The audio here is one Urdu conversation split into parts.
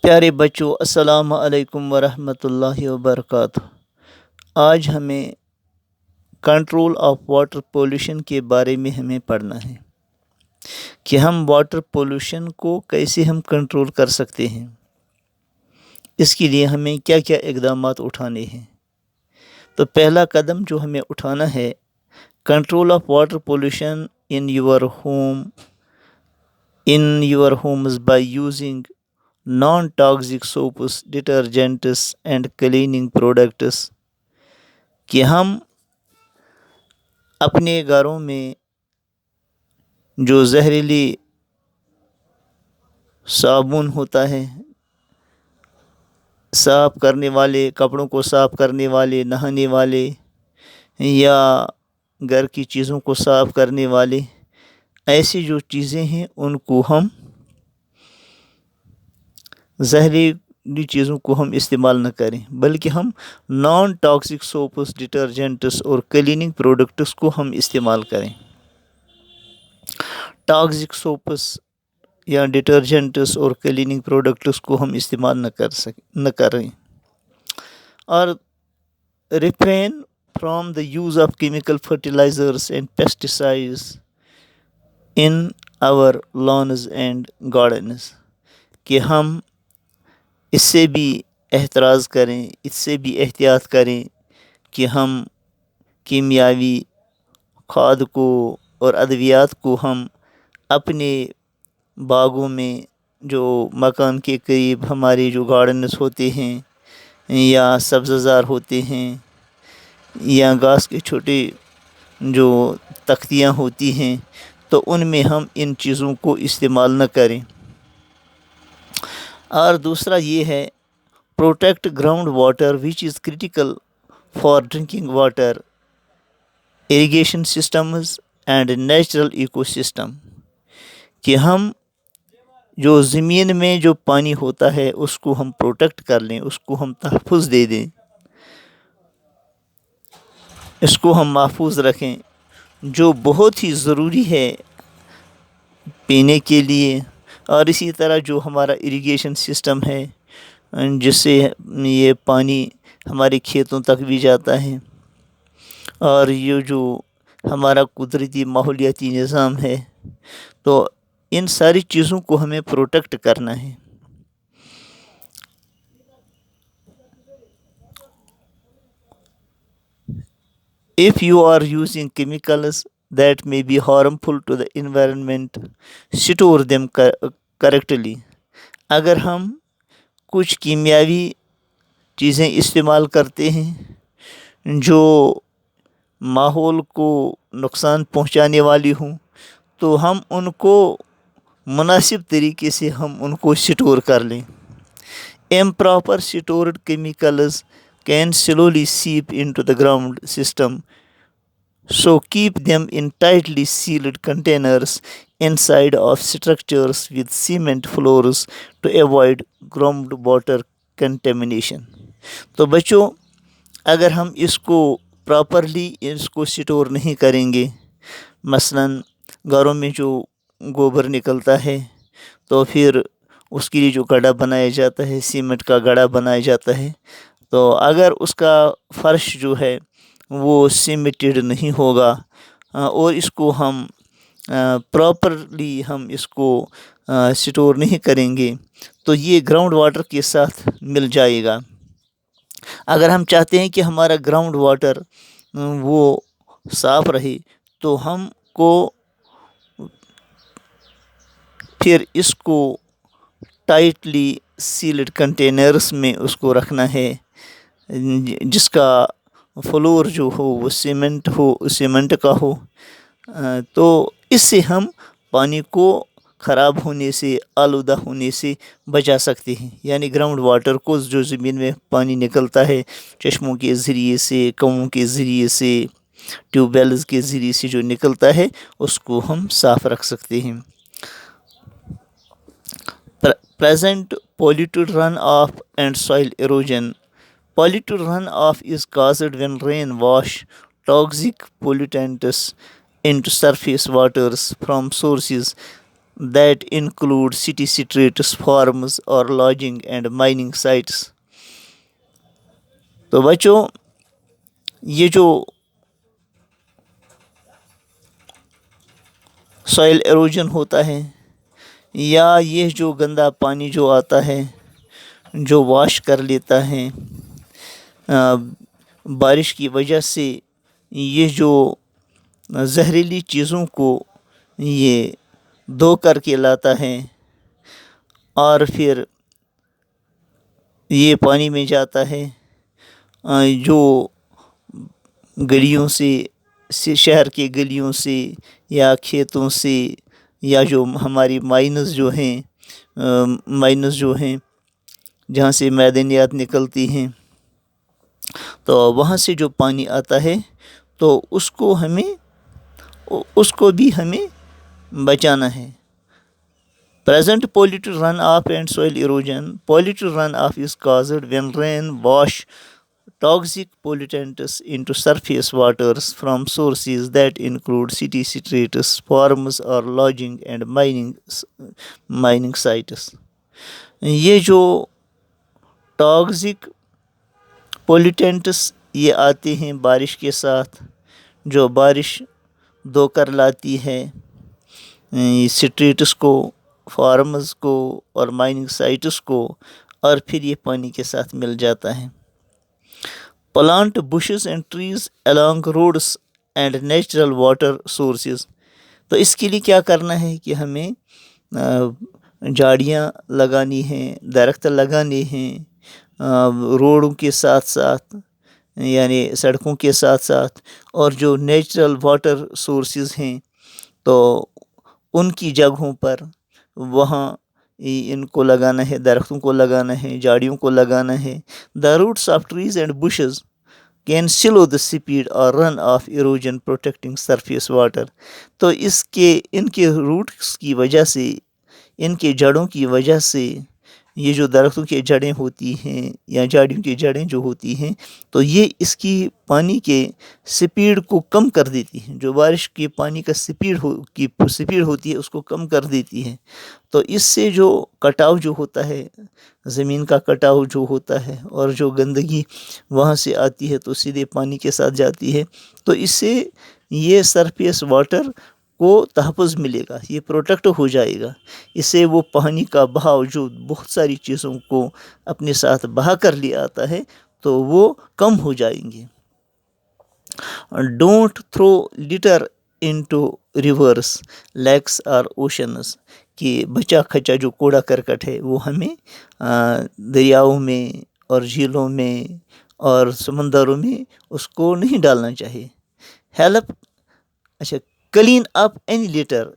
پیارے بچوں، السلام علیکم ورحمۃ اللہ وبرکاتہ۔ آج ہمیں کنٹرول آف واٹر پولیوشن کے بارے میں ہمیں پڑھنا ہے کہ ہم واٹر پولیوشن کو کیسے ہم کنٹرول کر سکتے ہیں۔ اس کے لیے ہمیں کیا کیا اقدامات اٹھانے ہیں۔ تو پہلا قدم جو ہمیں اٹھانا ہے، control of water pollution in your homes by using non-toxic soaps, detergents and cleaning products، کہ ہم اپنے گھروں میں جو زہریلی صابن ہوتا ہے، صاف کرنے والے، کپڑوں کو صاف کرنے والے، نہانے والے یا گھر کی چیزوں کو صاف کرنے والے، ایسی جو چیزیں ہیں ان کو ہم زہریلی چیزوں کو ہم استعمال نہ کریں، بلکہ ہم نان ٹاکسک سوپس، ڈٹرجنٹس اور کلیننگ پروڈکٹس کو ہم استعمال کریں۔ ٹاکسک سوپس یا ڈٹرجنٹس اور کلیننگ پروڈکٹس کو ہم استعمال نہ کریں، اور refrain from the use of chemical fertilizers and pesticides in our lawns and gardens, کہ ہم اس سے بھی احتراز کریں، اس سے بھی احتیاط کریں کہ ہم کیمیاوی کھاد کو اور ادویات کو ہم اپنے باغوں میں، جو مکان کے قریب ہمارے جو گارڈنز ہوتے ہیں یا سبززار ہوتے ہیں یا گھاس کے چھوٹے جو تختیاں ہوتی ہیں، تو ان میں ہم ان چیزوں کو استعمال نہ کریں۔ اور دوسرا یہ ہے، protect ground water which is critical for drinking water, irrigation systems and natural ecosystem, کہ ہم جو زمین میں جو پانی ہوتا ہے اس کو ہم پروٹیکٹ کر لیں، اس کو ہم تحفظ دے دیں، اس کو ہم محفوظ رکھیں، جو بہت ہی ضروری ہے پینے کے لیے۔ اور اسی طرح جو ہمارا اریگیشن سسٹم ہے، جس سے یہ پانی ہمارے کھیتوں تک بھی جاتا ہے، اور یہ جو ہمارا قدرتی ماحولیاتی نظام ہے، تو ان ساری چیزوں کو ہمیں پروٹیکٹ کرنا ہے۔ If you are using chemicals that may be harmful to the environment, store them correctly۔ اگر ہم کچھ کیمیاوی چیزیں استعمال کرتے ہیں جو ماحول کو نقصان پہنچانے والی ہوں، تو ہم ان کو مناسب طریقے سے ہم ان کو سٹور کر لیں۔ Improper stored chemicals can slowly seep into the ground system, so keep them in tightly sealed containers inside of structures with cement floors to avoid groundwater contamination۔ تو بچوں، اگر ہم اس کو پراپرلی اس کو سٹور نہیں کریں گے، مثلاً گھروں میں جو گوبر نکلتا ہے تو پھر اس کے لیے جو گڑھا بنایا جاتا ہے، سیمنٹ کا گڑھا بنایا جاتا ہے، تو اگر اس کا فرش جو ہے وہ سیمنٹڈ نہیں ہوگا اور اس کو ہم پراپرلی ہم اس کو سٹور نہیں کریں گے، تو یہ گراؤنڈ واٹر کے ساتھ مل جائے گا۔ اگر ہم چاہتے ہیں کہ ہمارا گراؤنڈ واٹر وہ صاف رہے، تو ہم کو پھر اس کو ٹائٹلی سیلڈ کنٹینرز میں اس کو رکھنا ہے، جس کا فلور جو ہو وہ سیمنٹ کا ہو، تو اس سے ہم پانی کو خراب ہونے سے، آلودہ ہونے سے بچا سکتے ہیں۔ یعنی گراؤنڈ واٹر کو، جو زمین میں پانی نکلتا ہے چشموں کے ذریعے سے، کنووں کے ذریعے سے، ٹیوب ویلز کے ذریعے سے جو نکلتا ہے، اس کو ہم صاف رکھ سکتے ہیں۔ Present polluted runoff and soil erosion۔ Polluted runoff is caused when rain wash toxic pollutants into surface waters from sources that include city streets, farms, or lodging and mining sites. تو بچوں یہ جو سوئل ایروجن ہوتا ہے یا یہ جو گندا پانی جو آتا ہے جو واش کر لیتا ہے بارش کی وجہ سے، یہ جو زہریلی چیزوں کو یہ دھو کر کے لاتا ہے اور پھر یہ پانی میں جاتا ہے، جو گلیوں سے شہر کے گلیوں سے یا کھیتوں سے یا جو ہماری مائنز جو ہیں جہاں سے معدنیات نکلتی ہیں، تو وہاں سے جو پانی آتا ہے تو اس کو بھی ہمیں بچانا ہے. Present polluted runoff and soil erosion. Polluted runoff is caused when rain wash toxic pollutants into surface waters from sources that include city streets, farms, or lodging and mining sites. یہ جو ٹاکسک پولیٹنٹس یہ آتے ہیں بارش کے ساتھ، جو بارش دھو کر لاتی ہے اسٹریٹس کو، فارمز کو اور مائننگ سائٹس کو، اور پھر یہ پانی کے ساتھ مل جاتا ہے. Plant bushes and trees along roads and natural water sources. تو اس کے لیے کیا کرنا ہے کہ ہمیں جھاڑیاں لگانی ہیں، درخت لگانے ہیں روڈوں کے ساتھ ساتھ، یعنی سڑکوں کے ساتھ ساتھ، اور جو نیچرل واٹر سورسز ہیں تو ان کی جگہوں پر وہاں ان کو لگانا ہے، درختوں کو لگانا ہے، جھاڑیوں کو لگانا ہے. The roots of trees and bushes can slow the speed or run of erosion protecting surface water. تو ان کے روٹس کی وجہ سے، ان کے جڑوں کی وجہ سے، یہ جو درختوں کی جڑیں ہوتی ہیں یا جھاڑیوں کی جڑیں جو ہوتی ہیں تو یہ اس کی پانی کے سپیڈ کو کم کر دیتی ہیں. جو بارش کے پانی کا سپیڈ ہوتی ہے اس کو کم کر دیتی ہے. تو اس سے جو کٹاؤ جو ہوتا ہے، زمین کا کٹاؤ جو ہوتا ہے، اور جو گندگی وہاں سے آتی ہے تو سیدھے پانی کے ساتھ جاتی ہے، تو اس سے یہ سرفیس واٹر کو تحفظ ملے گا، یہ پروٹیکٹ ہو جائے گا. اس سے وہ پانی کا بہاؤ جو بہت ساری چیزوں کو اپنے ساتھ بہا کر لے آتا ہے تو وہ کم ہو جائیں گے. Don't throw litter into rivers, lakes اور اوشنز. کہ بچا کھچا جو کوڑا کرکٹ ہے وہ ہمیں دریاؤں میں اور جھیلوں میں اور سمندروں میں اس کو نہیں ڈالنا چاہیے. Clean up any litter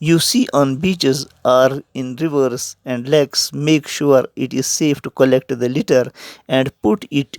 you see on beaches or in rivers and lakes. Make sure it is safe to collect the litter and put it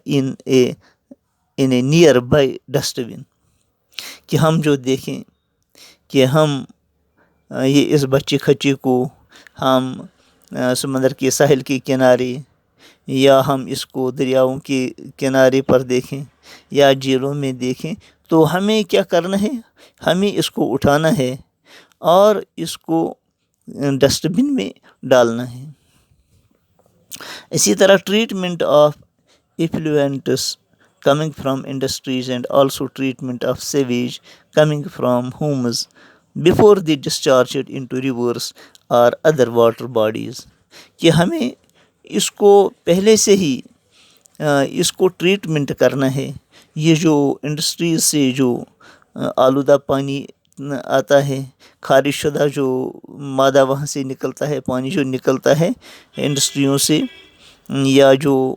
in a nearby dustbin. کہ ہم جو دیکھیں کہ ہم یہ اس بچے کھچے کو ہم سمندر کے ساحل کے کنارے یا ہم اس کو دریاؤں کے کنارے پر دیکھیں یا جھیلوں میں دیکھیں تو ہمیں کیا کرنا ہے، ہمیں اس کو اٹھانا ہے اور اس کو ڈسٹ بن میں ڈالنا ہے. اسی طرح treatment of effluents coming from industries and also treatment of sewage coming from homes before the discharged into rivers اور ادر واٹر باڈیز. کہ ہمیں اس کو پہلے سے ہی اس کو ٹریٹمنٹ کرنا ہے. یہ جو انڈسٹریز سے جو آلودہ پانی آتا ہے، خارج شدہ جو مادہ وہاں سے نکلتا ہے، پانی جو نکلتا ہے انڈسٹریوں سے، یا جو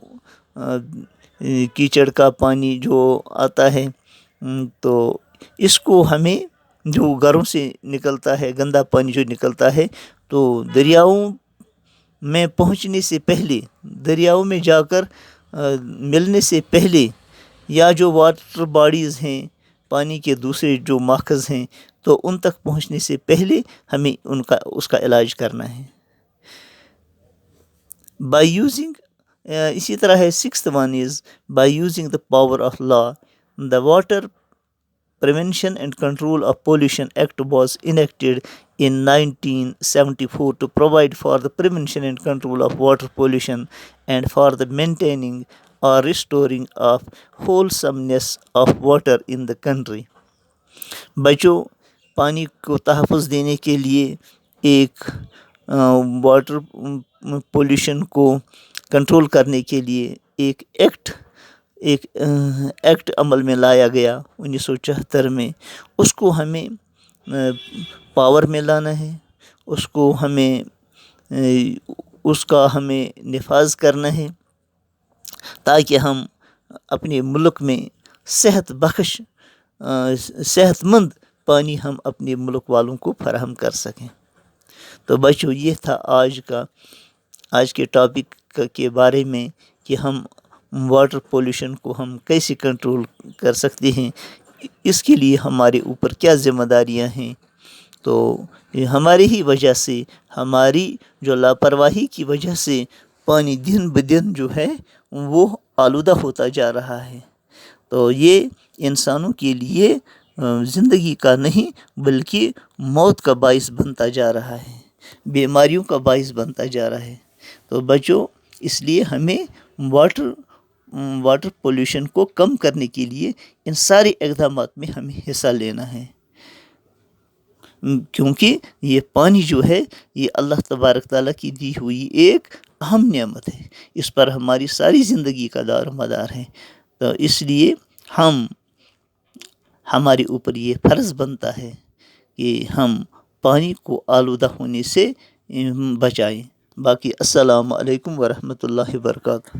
کیچڑ کا پانی جو آتا ہے، تو اس کو ہمیں جو گھروں سے نکلتا ہے گندا پانی جو نکلتا ہے تو دریاؤں میں پہنچنے سے پہلے، دریاؤں میں جا کر ملنے سے پہلے، یا جو واٹر باڈیز ہیں پانی کے دوسرے جو ماخذ ہیں تو ان تک پہنچنے سے پہلے ہمیں اس کا علاج کرنا ہے. بائی یوزنگ اسی طرح ہے 6th one is by using the power of law. The water Prevention and Control of Pollution Act was enacted in 1974 to provide for the prevention and control of water pollution and for the maintaining or restoring of wholesomeness of water in the country. بچوں پانی کو تحفظ دینے کے لیے ایک واٹر پولیوشن کو کنٹرول کرنے کے لیے ایک ایکٹ عمل میں لایا گیا 1974 میں. اس کو ہمیں پاور میں لانا ہے، اس کو ہمیں اس کا ہمیں نفاذ کرنا ہے تاکہ ہم اپنے ملک میں صحت مند پانی ہم اپنے ملک والوں کو فراہم کر سکیں. تو بچوں یہ تھا آج کے ٹاپک کے بارے میں کہ ہم واٹر پولیوشن کو ہم کیسے کنٹرول کر سکتے ہیں، اس کے لیے ہمارے اوپر کیا ذمہ داریاں ہیں. تو ہماری ہی وجہ سے، ہماری جو لاپرواہی کی وجہ سے پانی دن بدن جو ہے وہ آلودہ ہوتا جا رہا ہے. تو یہ انسانوں کے لیے زندگی کا نہیں بلکہ موت کا باعث بنتا جا رہا ہے، بیماریوں کا باعث بنتا جا رہا ہے. تو بچوں اس لیے ہمیں واٹر پولیوشن کو کم کرنے کے لیے ان سارے اقدامات میں ہمیں حصہ لینا ہے، کیونکہ یہ پانی جو ہے یہ اللہ تبارک تعالیٰ کی دی ہوئی ایک اہم نعمت ہے، اس پر ہماری ساری زندگی کا دار و مدار ہے. تو اس لیے ہمارے اوپر یہ فرض بنتا ہے کہ ہم پانی کو آلودہ ہونے سے بچائیں. باقی السلام علیکم ورحمۃ اللہ وبرکاتہ.